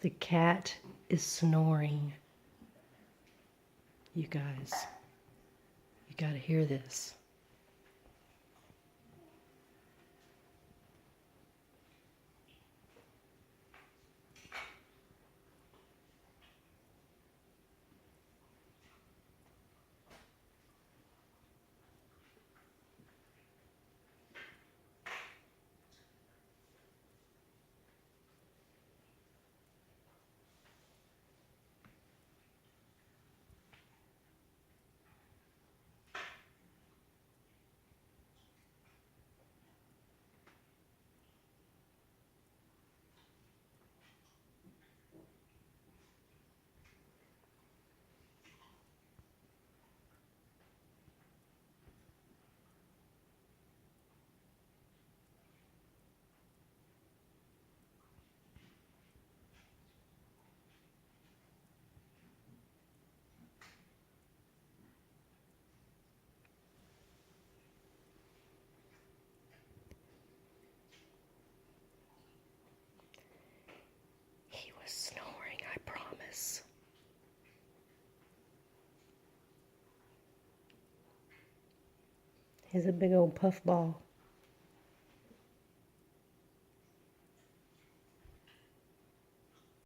The cat is snoring. You guys, you gotta hear this. He was snoring, I promise. He's a big old puffball.